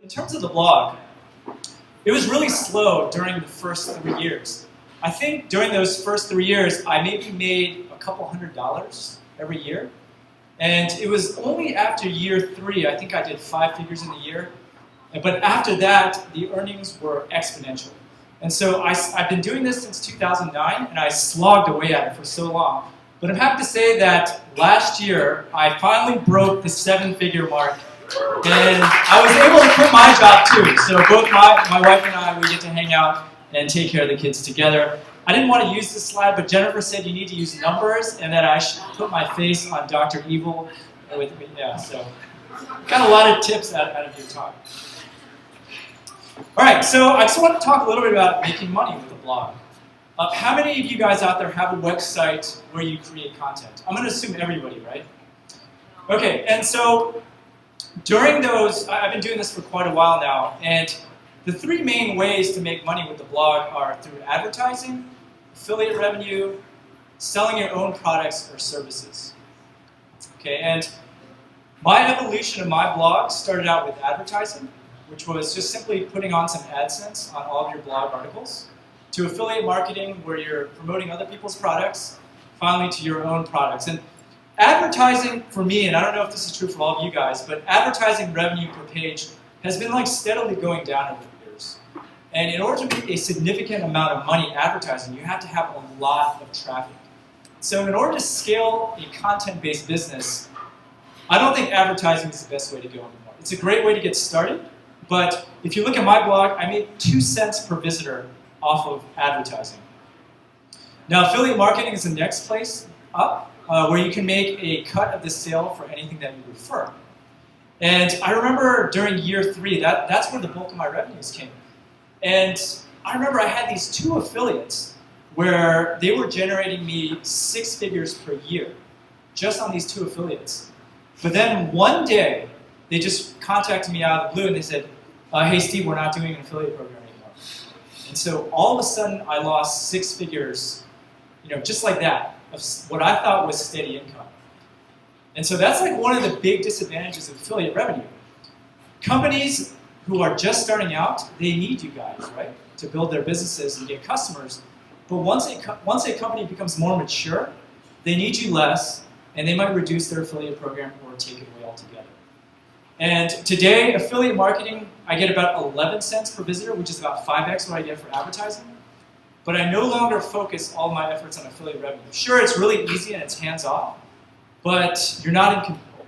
In terms of the blog, it was really slow during the first 3 years. I think during those first 3 years, I maybe made a couple $100 every year. And it was only after year 3, I think I did 5 figures in a year. But after that, the earnings were exponential. And so I've been doing this since 2009, and I slogged away at it for so long. But I'm happy to say that last year, I finally broke the 7-figure mark. And I was able to quit my job too. So both my wife and I, we get to hang out and take care of the kids together. I didn't want to use this slide, but Jennifer said you need to use numbers and that I should put my face on Dr. Evil with me. Yeah, so got a lot of tips out of your talk. All right, so I just want to talk a little bit about making money with a blog. How many of you guys out there have a website where you create content? I'm going to assume everybody, right? Okay, and so during those, I've been doing this for quite a while now, and the 3 main ways to make money with the blog are through advertising, affiliate revenue, selling your own products or services. Okay, and my evolution of my blog started out with advertising, which was just simply putting on some AdSense on all of your blog articles, to affiliate marketing where you're promoting other people's products, finally to your own products. And advertising for me, and I don't know if this is true for all of you guys, but advertising revenue per page has been like steadily going down over the years. And in order to make a significant amount of money advertising, you have to have a lot of traffic. So in order to scale a content-based business, I don't think advertising is the best way to go anymore. It's a great way to get started, but if you look at my blog, I made 2 cents per visitor off of advertising. Now affiliate marketing is the next place up, where you can make a cut of the sale for anything that you refer. And I remember during year 3, that's where the bulk of my revenues came. And I remember I had these 2 affiliates where they were generating me 6 figures per year, just on these 2 affiliates. But then one day, they just contacted me out of the blue and they said, hey Steve, we're not doing an affiliate program anymore. And so all of a sudden, I lost 6 figures, just like that, of what I thought was steady income. And so that's like one of the big disadvantages of affiliate revenue. Companies who are just starting out, they need you guys, right, to build their businesses and get customers. But once a company becomes more mature, they need you less, and they might reduce their affiliate program or take it away altogether. And today, affiliate marketing, I get about 11 cents per visitor, which is about 5x what I get for advertising. But I no longer focus all my efforts on affiliate revenue. Sure, it's really easy and it's hands-off, but you're not in control,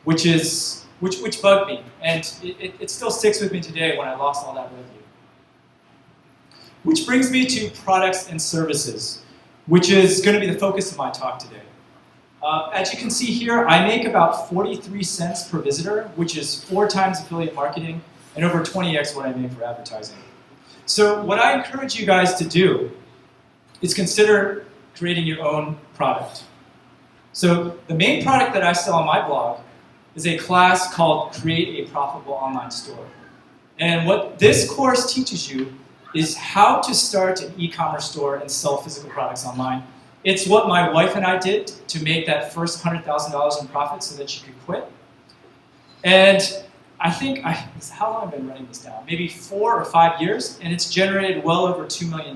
which bugged me. And it still sticks with me today when I lost all that revenue. Which brings me to products and services, which is going to be the focus of my talk today. As you can see here, I make about 43 cents per visitor, which is 4 times affiliate marketing and over 20x what I make for advertising. So what I encourage you guys to do is consider creating your own product. So the main product that I sell on my blog is a class called Create a Profitable Online Store. And what this course teaches you is how to start an e-commerce store and sell physical products online. It's what my wife and I did to make that first $100,000 in profit so that she could quit. And I think, how long have I been running this now? Maybe 4 or 5 years, and it's generated well over $2 million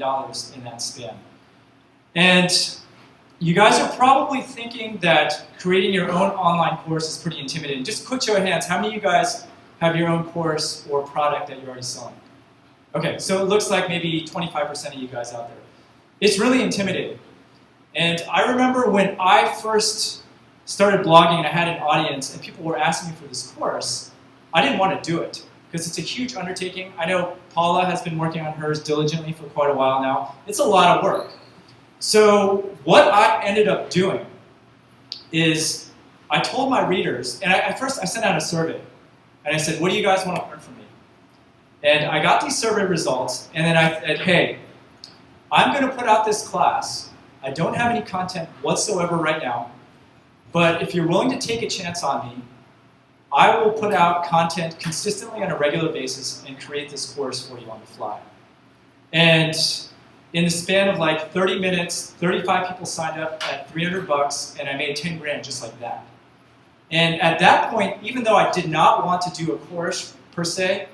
in that span. And you guys are probably thinking that creating your own online course is pretty intimidating. Just quick show of hands, how many of you guys have your own course or product that you're already selling? Okay, so it looks like maybe 25% of you guys out there. It's really intimidating. And I remember when I first started blogging and I had an audience and people were asking me for this course, I didn't want to do it because it's a huge undertaking. I know Paula has been working on hers diligently for quite a while now. It's a lot of work. So what I ended up doing is I told my readers, and at first I sent out a survey, and I said, what do you guys want to learn from me? And I got these survey results, and then I said, hey, I'm going to put out this class. I don't have any content whatsoever right now, but if you're willing to take a chance on me, I will put out content consistently on a regular basis and create this course for you on the fly. And in the span of like 30 minutes, 35 people signed up at $300, and I made 10 grand just like that. And at that point, even though I did not want to do a course per se,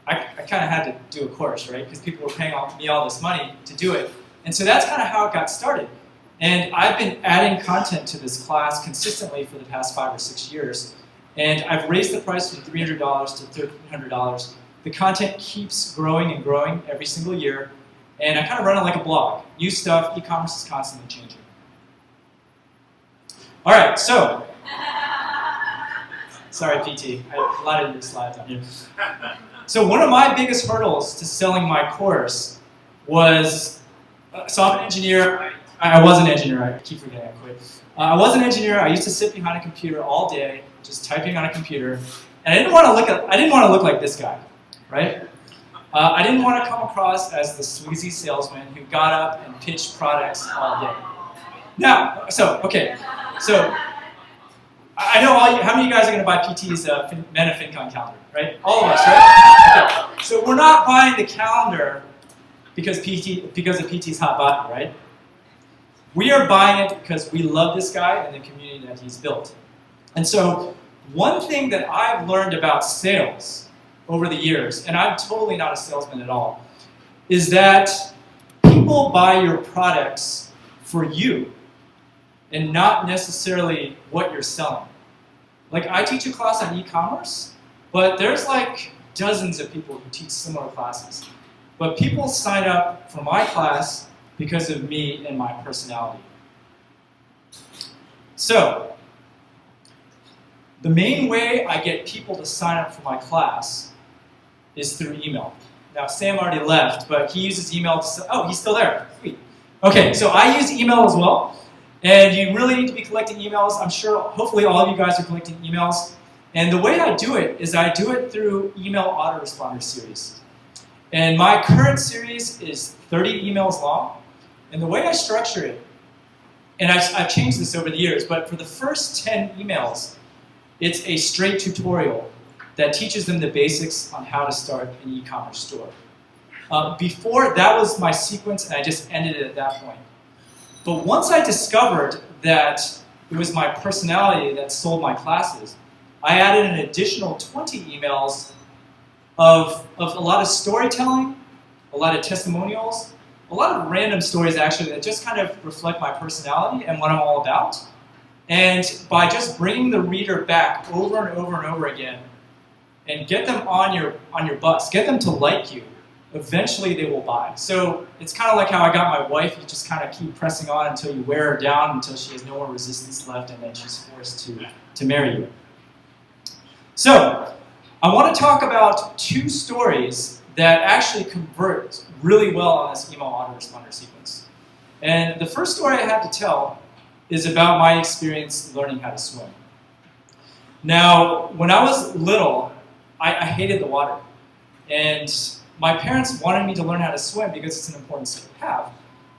I kind of had to do a course, right? Because people were paying me all this money to do it. And so that's kind of how it got started. And I've been adding content to this class consistently for the past 5 or 6 years. And I've raised the price from $300 to $1,300. The content keeps growing and growing every single year. And I kind of run it like a blog. New stuff, e-commerce is constantly changing. All right, so. Sorry, PT. I lied your slides on here. So one of my biggest hurdles to selling my course was, so I'm an engineer. I was an engineer. I keep forgetting I quit. I was an engineer. I used to sit behind a computer all day, just typing on a computer, and I didn't want to look like this guy, right? I didn't want to come across as the sleazy salesman who got up and pitched products all day. Now, so I know how many of you guys are going to buy PT's Men of FinCon calendar, right? All of us, right? Okay. So we're not buying the calendar because of PT's hot button, right? We are buying it because we love this guy and the community that he's built. And so one thing that I've learned about sales over the years, and I'm totally not a salesman at all, is that people buy your products for you and not necessarily what you're selling. Like, I teach a class on e-commerce, but there's like dozens of people who teach similar classes. But people sign up for my class because of me and my personality. So, the main way I get people to sign up for my class is through email. Now, Sam already left, but he uses email to, oh, he's still there. Sweet. Okay, so I use email as well. And you really need to be collecting emails. I'm sure, hopefully all of you guys are collecting emails. And the way I do it is I do it through email autoresponder series. And my current series is 30 emails long. And the way I structure it, and I've changed this over the years, but for the first 10 emails, it's a straight tutorial that teaches them the basics on how to start an e-commerce store. Before, that was my sequence, and I just ended it at that point. But once I discovered that it was my personality that sold my classes, I added an additional 20 emails of a lot of storytelling, a lot of testimonials, a lot of random stories actually that just kind of reflect my personality and what I'm all about. And by just bringing the reader back over and over and over again and get them on your bus, get them to like you, eventually they will buy. So it's kind of like how I got my wife. You just kind of keep pressing on until you wear her down, until she has no more resistance left, and then she's forced to marry you. So I want to talk about 2 stories that actually convert really well on this email autoresponder sequence. And the first story I have to tell is about my experience learning how to swim. Now, when I was little, I hated the water. And my parents wanted me to learn how to swim because it's an important skill to have.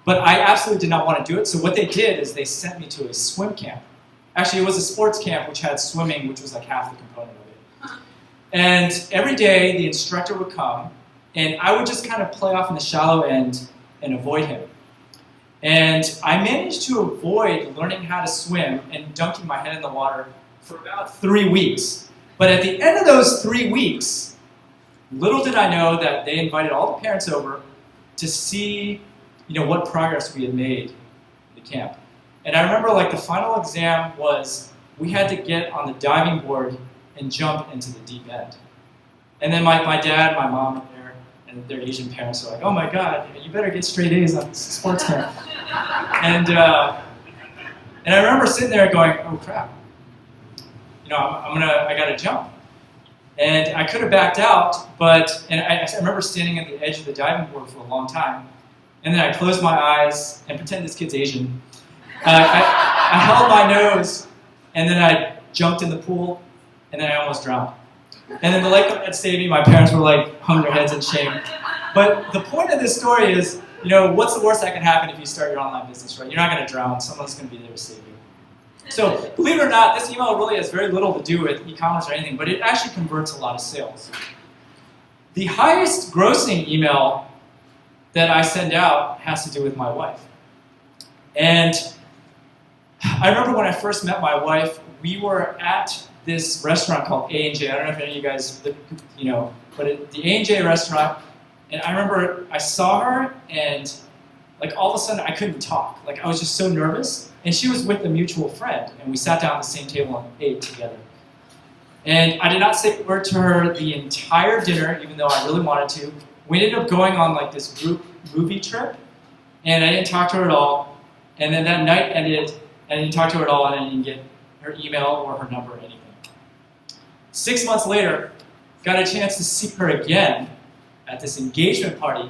But I absolutely did not want to do it, so what they did is they sent me to a swim camp. Actually, it was a sports camp which had swimming, which was like half the component of it. And every day, the instructor would come, and I would just kind of play off in the shallow end and avoid him. And I managed to avoid learning how to swim and dunking my head in the water for about 3 weeks. But at the end of those 3 weeks, little did I know that they invited all the parents over to see, what progress we had made in the camp. And I remember like the final exam was we had to get on the diving board and jump into the deep end. And then my dad, my mom were there, and their Asian parents were like, "Oh my God, you better get straight A's on this sports camp." And I remember sitting there going, "Oh crap, I gotta jump." And I could have backed out, and I remember standing at the edge of the diving board for a long time. And then I closed my eyes and pretend this kid's Asian. I held my nose, and then I jumped in the pool, and then I almost drowned. And then the lifeguard had saved me. My parents were like, hung their heads in shame. But the point of this story is, what's the worst that can happen if you start your online business, right? You're not going to drown. Someone's going to be there to save you. So, believe it or not, this email really has very little to do with e-commerce or anything, but it actually converts a lot of sales. The highest grossing email that I send out has to do with my wife. And I remember when I first met my wife, we were at this restaurant called A&J. I don't know if any of you guys, but the A&J restaurant, and I remember I saw her, and like all of a sudden I couldn't talk. Like I was just so nervous, and she was with a mutual friend, and we sat down at the same table and ate together. And I did not say a word to her the entire dinner, even though I really wanted to. We ended up going on like this group movie trip, and I didn't talk to her at all. And then that night ended, and I didn't talk to her at all, and I didn't get her email or her number or anything. 6 months later, got a chance to see her again at this engagement party,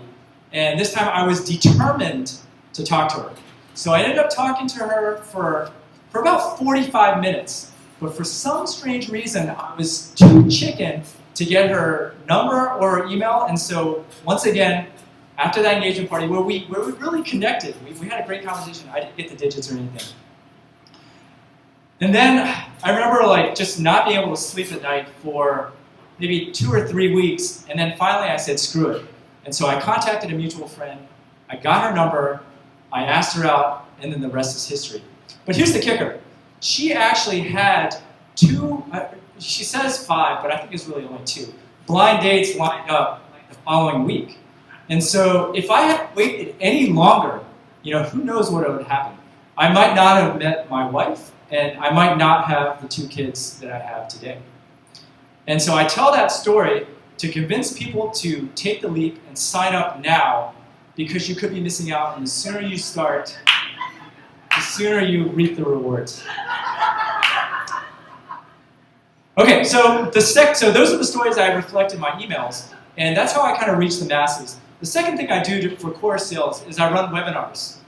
and this time I was determined to talk to her. So I ended up talking to her for about 45 minutes, but for some strange reason, I was too chicken to get her number or her email, and so once again, after that engagement party, where we really connected, we had a great conversation. I didn't get the digits or anything. And then I remember like just not being able to sleep at night for maybe 2 or 3 weeks, and then finally I said, screw it. And so I contacted a mutual friend, I got her number, I asked her out, and then the rest is history. But here's the kicker. She actually had 2, she says 5, but I think it's really only 2, blind dates lined up like the following week. And so if I had waited any longer, who knows what would happen. I might not have met my wife, and I might not have the 2 kids that I have today. And so I tell that story to convince people to take the leap and sign up now, because you could be missing out, and the sooner you start, the sooner you reap the rewards. Okay, so those are the stories I reflect in my emails, and that's how I kind of reach the masses. The second thing I do for core sales is I run webinars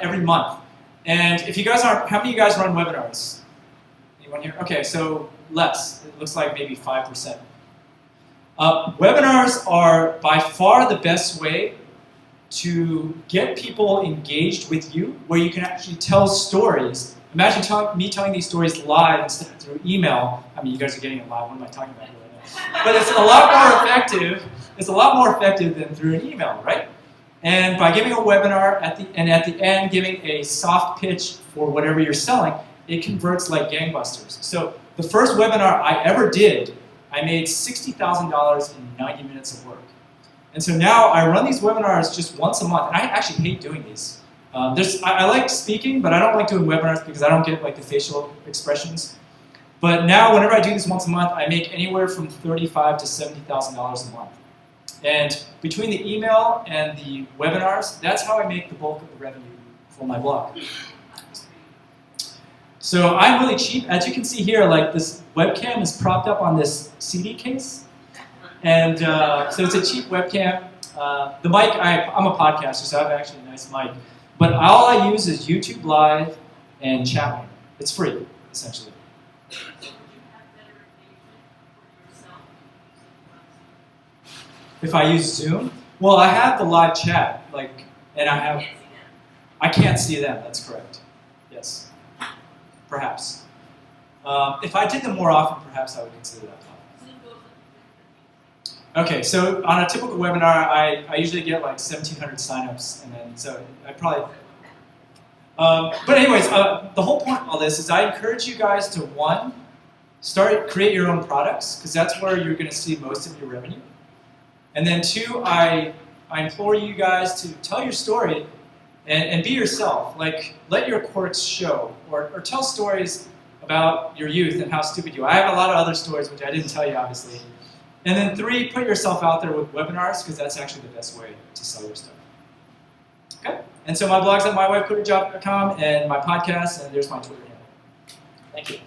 every month. And if you guys aren't, how many of you guys run webinars? Anyone here? Okay, so less. It looks like maybe 5%. Webinars are by far the best way to get people engaged with you, where you can actually tell stories. Imagine me telling these stories live instead of through email. I mean, you guys are getting it live. What am I talking about right now? But it's a lot more effective. It's a lot more effective than through an email, right? And by giving a webinar at the end giving a soft pitch for whatever you're selling, it converts like gangbusters. So the first webinar I ever did, I made $60,000 in 90 minutes of work. And so now I run these webinars just once a month, and I actually hate doing these. I like speaking, but I don't like doing webinars because I don't get like the facial expressions. But now whenever I do this once a month, I make anywhere from $35,000 to $70,000 a month. And between the email and the webinars, that's how I make the bulk of the revenue for my blog. So I'm really cheap. As you can see here, like this webcam is propped up on this CD case. And so it's a cheap webcam. The mic, I'm a podcaster, so I have actually a nice mic. But all I use is YouTube Live and Chatline. It's free, essentially. If I use Zoom? Well, I have the live chat, and I can't see them, that's correct. Yes. Perhaps. If I did them more often, perhaps I would consider that. Okay, so on a typical webinar, I usually get like 1,700 signups, and then so I probably. But anyways, the whole point of all this is I encourage you guys to create your own products, because that's where you're going to see most of your revenue. And then 2, I implore you guys to tell your story and be yourself. Like, let your quirks show, or tell stories about your youth and how stupid you are. I have a lot of other stories, which I didn't tell you, obviously. And then 3, put yourself out there with webinars, because that's actually the best way to sell your stuff. Okay? And so my blog's at mywifequitterjob.com, and my podcast, and there's my Twitter handle. Thank you.